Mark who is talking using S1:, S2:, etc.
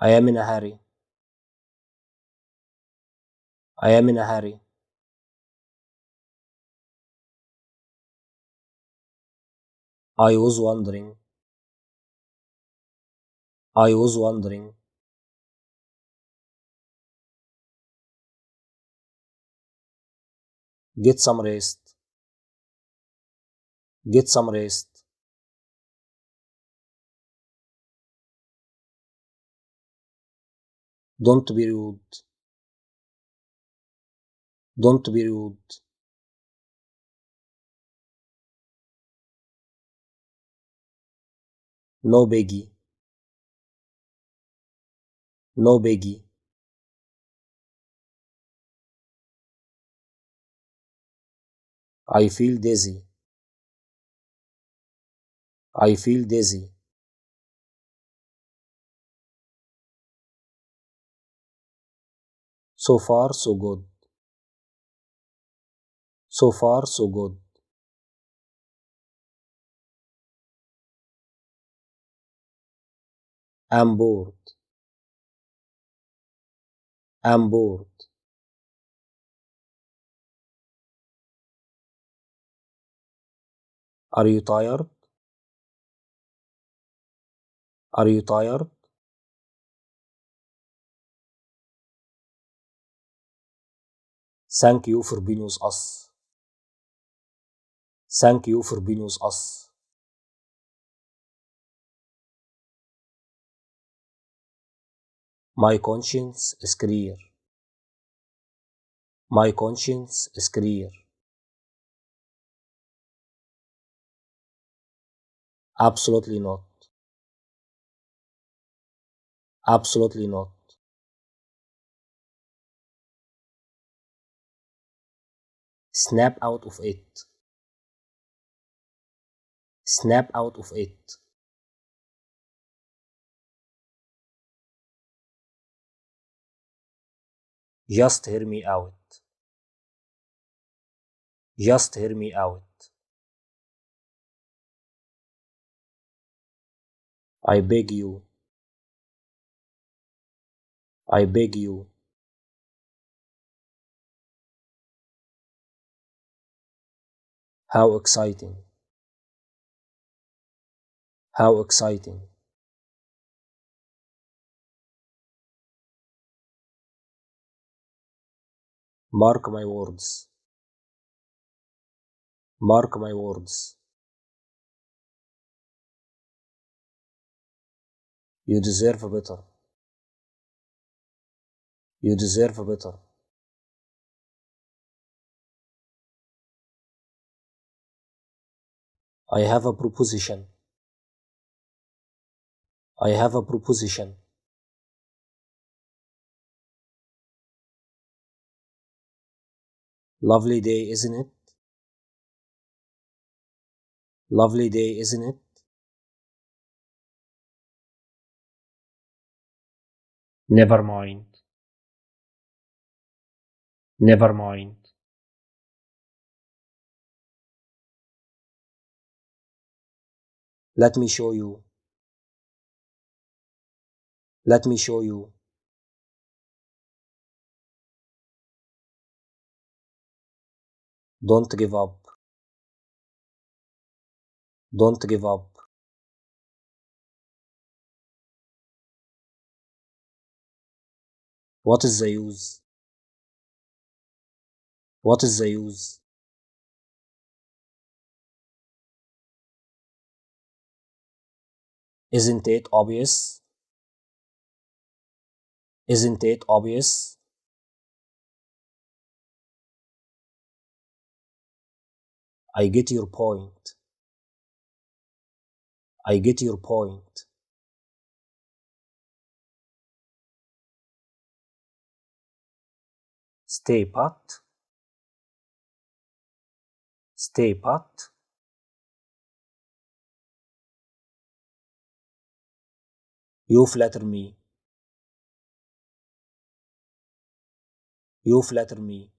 S1: I am in a hurry. I am in a hurry. I was wondering. I was wondering. Get some rest. Get some rest. Don't be rude. Don't be rude. No biggie. No biggie. I feel dizzy. I feel dizzy. So far, so good. So far, so good. I'm bored. I'm bored. Are you tired? Are you tired? Thank you for being with us. Thank you for being with us. My conscience is clear. My conscience is clear. Absolutely not. Absolutely not. Snap out of it. Snap out of it. Just hear me out. Just hear me out. I beg you. I beg you. How exciting. How exciting. Mark my words. Mark my words. You deserve better. You deserve better. I have a proposition. I have a proposition. Lovely day, isn't it? Lovely day, isn't it? Never mind. Never mind. Let me show you. Let me show you. Don't give up. Don't give up. What is the use? What is the use? Isn't it obvious? Isn't it obvious? I get your point. I get your point. Stay put. Stay put. You flatter me. You flatter me.